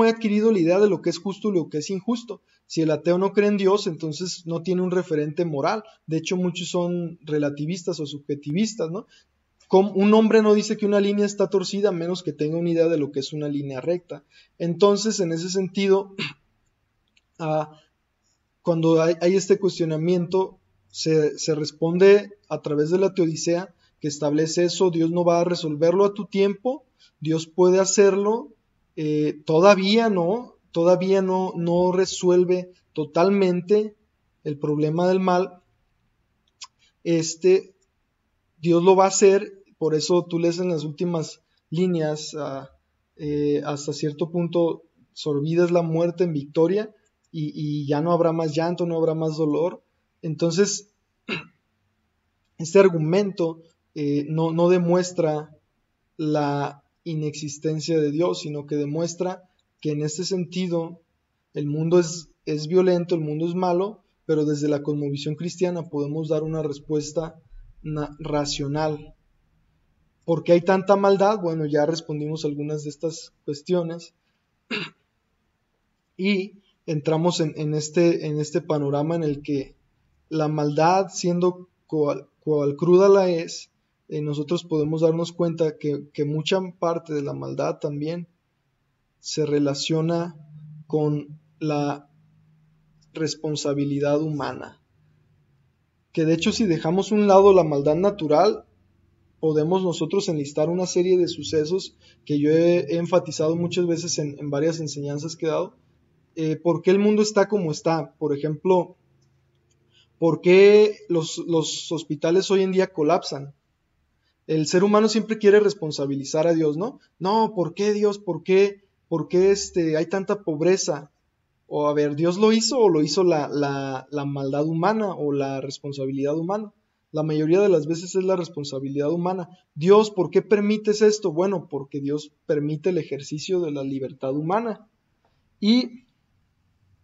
he adquirido la idea de lo que es justo y lo que es injusto? Si el ateo no cree en Dios, entonces no tiene un referente moral. De hecho, muchos son relativistas o subjetivistas, ¿no? Un hombre no dice que una línea está torcida a menos que tenga una idea de lo que es una línea recta. Entonces, en ese sentido, cuando hay este cuestionamiento, se responde a través de la teodicea, que establece eso. Dios no va a resolverlo a tu tiempo, Dios puede hacerlo, todavía no resuelve totalmente el problema del mal. Dios lo va a hacer, por eso tú lees en las últimas líneas, hasta cierto punto sorbidas la muerte en victoria, y ya no habrá más llanto, no habrá más dolor. Entonces, este argumento no demuestra la inexistencia de Dios, sino que demuestra que en este sentido el mundo es violento, el mundo es malo, pero desde la cosmovisión cristiana podemos dar una respuesta racional. ¿Por qué hay tanta maldad? Bueno, ya respondimos algunas de estas cuestiones y entramos en este panorama en el que la maldad, siendo cual cruda la es, nosotros podemos darnos cuenta que mucha parte de la maldad también se relaciona con la responsabilidad humana. Que de hecho, si dejamos a un lado la maldad natural, podemos nosotros enlistar una serie de sucesos que yo he enfatizado muchas veces en varias enseñanzas que he dado. ¿Por qué el mundo está como está? Por ejemplo, ¿por qué los hospitales hoy en día colapsan? El ser humano siempre quiere responsabilizar a Dios, ¿no? No, ¿por qué Dios? ¿Por qué hay tanta pobreza? O a ver, ¿Dios lo hizo o lo hizo la maldad humana o la responsabilidad humana? La mayoría de las veces es la responsabilidad humana. Dios, ¿por qué permites esto? Bueno, porque Dios permite el ejercicio de la libertad humana. Y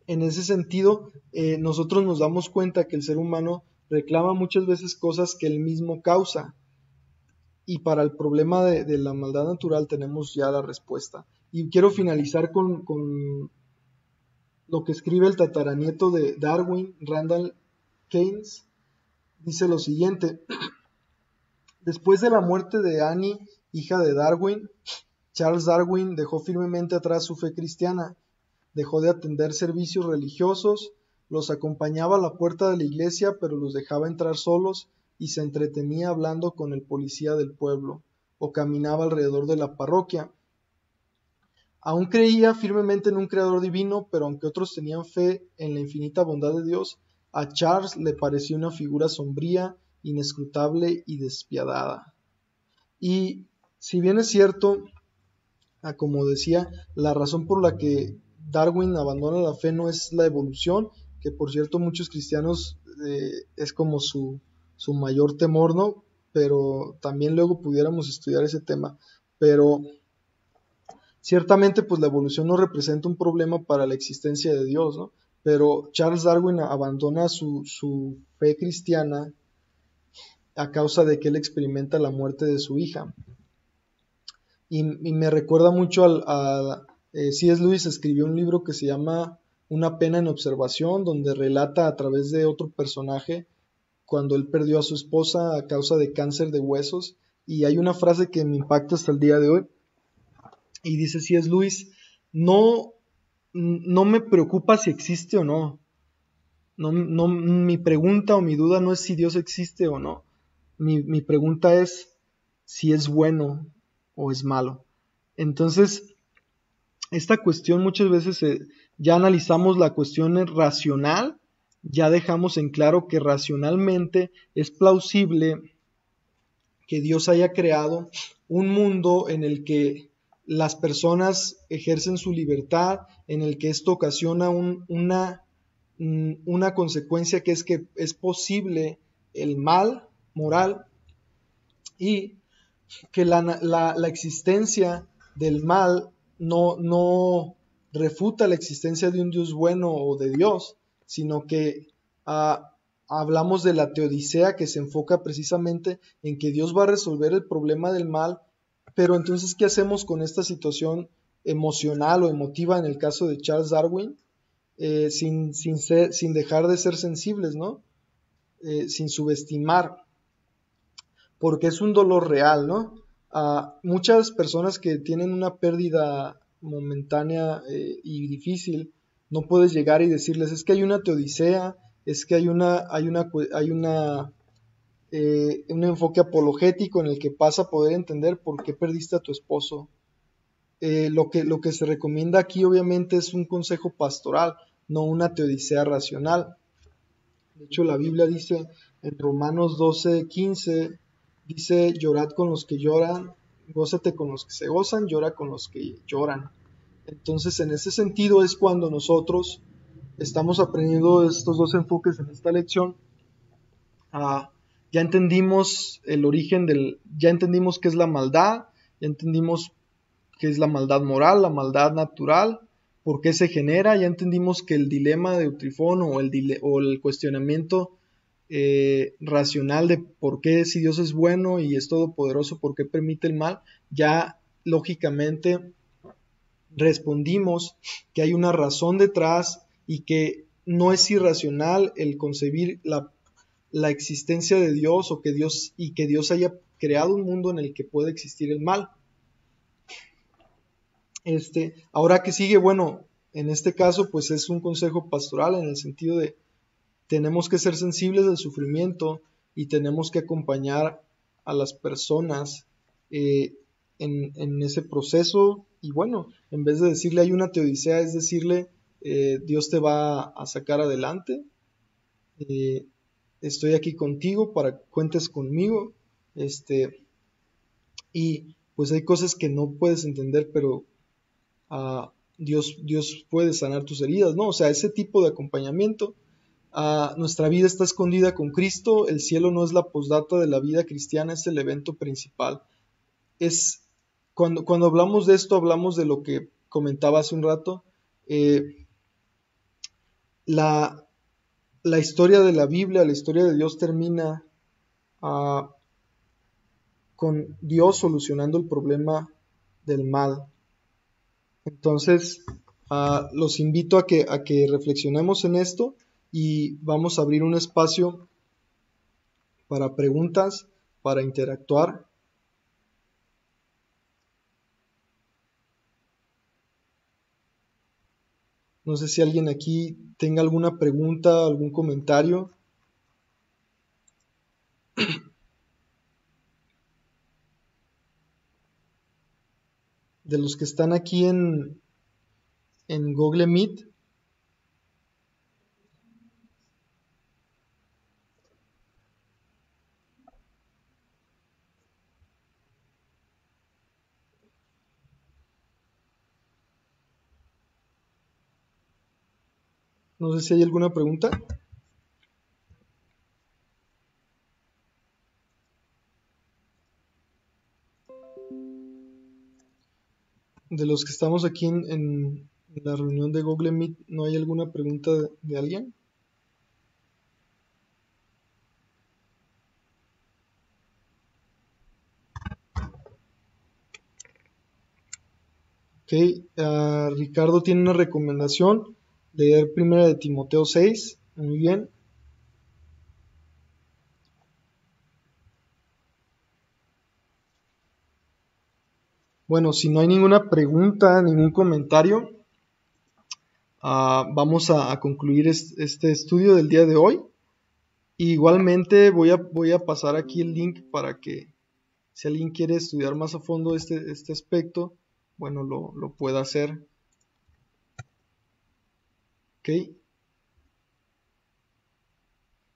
en ese sentido, nosotros nos damos cuenta que el ser humano reclama muchas veces cosas que él mismo causa. Y para el problema de la maldad natural tenemos ya la respuesta. Y quiero finalizar con lo que escribe el tataranieto de Darwin, Randall Keynes. Dice lo siguiente: después de la muerte de Annie, hija de Darwin, Charles Darwin dejó firmemente atrás su fe cristiana, dejó de atender servicios religiosos, los acompañaba a la puerta de la iglesia, pero los dejaba entrar solos y se entretenía hablando con el policía del pueblo, o caminaba alrededor de la parroquia. Aún creía firmemente en un creador divino, pero aunque otros tenían fe en la infinita bondad de Dios, a Charles le pareció una figura sombría, inescrutable y despiadada. Y si bien es cierto, como decía, la razón por la que Darwin abandona la fe no es la evolución, que por cierto muchos cristianos es como su mayor temor, ¿no? Pero también luego pudiéramos estudiar ese tema. Pero ciertamente pues la evolución no representa un problema para la existencia de Dios, ¿no? Pero Charles Darwin abandona su fe cristiana a causa de que él experimenta la muerte de su hija. Y me recuerda mucho C.S. Lewis escribió un libro que se llama Una pena en observación, donde relata a través de otro personaje cuando él perdió a su esposa a causa de cáncer de huesos. Y hay una frase que me impacta hasta el día de hoy. Y dice C.S. Lewis: no me preocupa si existe o no. Mi pregunta o mi duda no es si Dios existe o no. Mi pregunta es si es bueno o es malo. Entonces, esta cuestión muchas veces ya analizamos la cuestión racional, ya dejamos en claro que racionalmente es plausible que Dios haya creado un mundo en el que las personas ejercen su libertad, en el que esto ocasiona una consecuencia que es posible el mal moral, y que la existencia del mal no refuta la existencia de un Dios bueno o de Dios, sino que hablamos de la teodicea, que se enfoca precisamente en que Dios va a resolver el problema del mal. Pero entonces, ¿qué hacemos con esta situación emocional o emotiva en el caso de Charles Darwin? Sin dejar de ser sensibles, ¿no? Sin subestimar, porque es un dolor real, ¿no? Muchas personas que tienen una pérdida momentánea y difícil, no puedes llegar y decirles: es que hay una teodicea, es que hay un enfoque apologético en el que pasa a poder entender por qué perdiste a tu esposo. Lo que se recomienda aquí obviamente es un consejo pastoral, no una teodicea racional. De hecho, la Biblia dice en Romanos 12:15, dice: llorad con los que lloran, gózate con los que se gozan, llora con los que lloran. Entonces, en ese sentido es cuando nosotros estamos aprendiendo estos dos enfoques en esta lección. Ya entendimos el origen ya entendimos qué es la maldad, ya entendimos qué es la maldad moral, la maldad natural, por qué se genera, ya entendimos que el dilema de Eutrifón o el cuestionamiento racional de por qué, si Dios es bueno y es todopoderoso, por qué permite el mal, ya lógicamente respondimos que hay una razón detrás y que no es irracional el concebir la existencia de Dios o que Dios haya creado un mundo en el que puede existir el mal. Ahora que sigue, bueno, en este caso pues es un consejo pastoral en el sentido de tenemos que ser sensibles al sufrimiento y tenemos que acompañar a las personas en ese proceso. Y bueno, en vez de decirle hay una teodicea, es decirle Dios te va a sacar adelante, estoy aquí contigo para que cuentes conmigo, y pues hay cosas que no puedes entender, pero Dios puede sanar tus heridas, ¿no? O sea, ese tipo de acompañamiento. Nuestra vida está escondida con Cristo, el cielo no es la postdata de la vida cristiana, es el evento principal. Cuando hablamos de esto, hablamos de lo que comentaba hace un rato, la historia de la Biblia, la historia de Dios termina con Dios solucionando el problema del mal. Entonces, los invito a que reflexionemos en esto y vamos a abrir un espacio para preguntas, para interactuar. No sé si alguien aquí tenga alguna pregunta, algún comentario. De los que están aquí en Google Meet. No sé si hay alguna pregunta. De los que estamos aquí en la reunión de Google Meet, ¿no hay alguna pregunta de alguien? Ok, Ricardo tiene una recomendación, leer 1 de Timoteo 6, muy bien. Bueno, si no hay ninguna pregunta, ningún comentario, vamos a concluir este estudio del día de hoy. Igualmente voy a pasar aquí el link para que si alguien quiere estudiar más a fondo este aspecto, bueno, lo pueda hacer. Ok.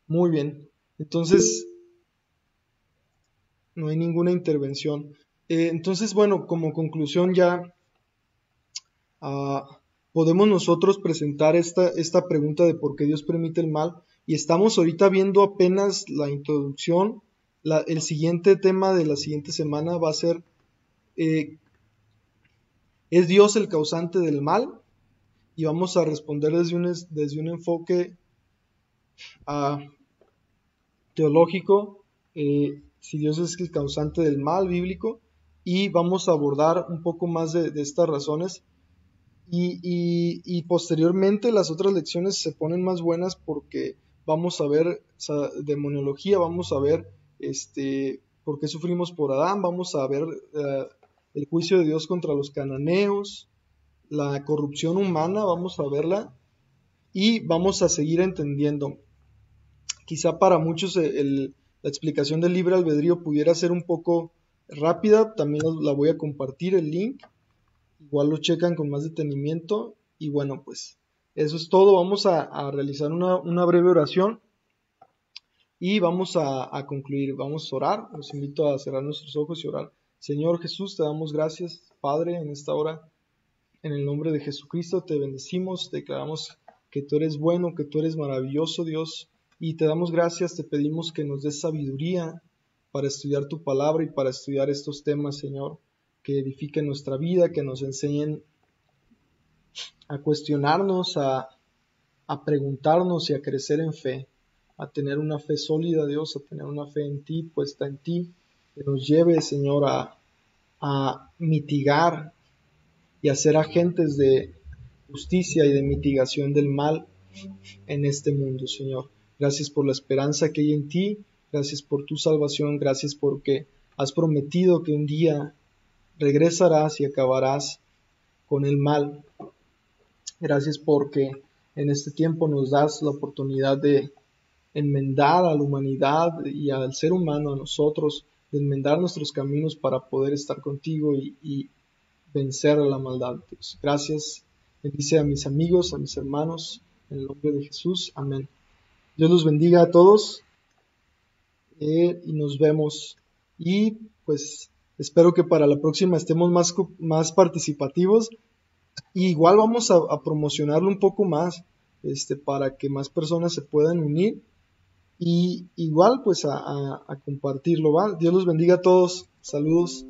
Muy bien. Entonces, no hay ninguna intervención. Entonces, bueno, como conclusión ya podemos nosotros presentar esta pregunta de por qué Dios permite el mal, y estamos ahorita viendo apenas la introducción. El siguiente tema de la siguiente semana va a ser ¿es Dios el causante del mal? Y vamos a responder desde un enfoque teológico, si Dios es el causante del mal bíblico, y vamos a abordar un poco más de estas razones, y posteriormente las otras lecciones se ponen más buenas porque vamos a ver demoniología, vamos a ver por qué sufrimos por Adán, vamos a ver el juicio de Dios contra los cananeos, la corrupción humana, vamos a verla, y vamos a seguir entendiendo quizá para muchos la explicación del libre albedrío pudiera ser un poco rápida. También la voy a compartir el link, igual lo checan con más detenimiento. Y bueno, pues eso es todo. Vamos a realizar una breve oración y vamos a concluir. Vamos a orar. Los invito a cerrar nuestros ojos y orar. Señor Jesús, te damos gracias, Padre, en esta hora. En el nombre de Jesucristo te bendecimos, declaramos que tú eres bueno, que tú eres maravilloso, Dios, y te damos gracias, te pedimos que nos des sabiduría para estudiar tu palabra y para estudiar estos temas, Señor, que edifiquen nuestra vida, que nos enseñen a cuestionarnos, a preguntarnos y a crecer en fe, a tener una fe sólida, Dios, a tener una fe en ti, puesta en ti, que nos lleve, Señor, a mitigar y a ser agentes de justicia y de mitigación del mal en este mundo, Señor. Gracias por la esperanza que hay en ti, gracias por tu salvación, gracias porque has prometido que un día regresarás y acabarás con el mal. Gracias porque en este tiempo nos das la oportunidad de enmendar a la humanidad y al ser humano, a nosotros, de enmendar nuestros caminos para poder estar contigo y vencer a la maldad, Dios. Gracias. Bendice a mis amigos, a mis hermanos, en el nombre de Jesús. Amén. Dios los bendiga a todos y nos vemos. Y pues espero que para la próxima estemos más participativos. Y igual vamos a promocionarlo un poco más, para que más personas se puedan unir. Y igual pues a compartirlo, ¿va? Dios los bendiga a todos. Saludos.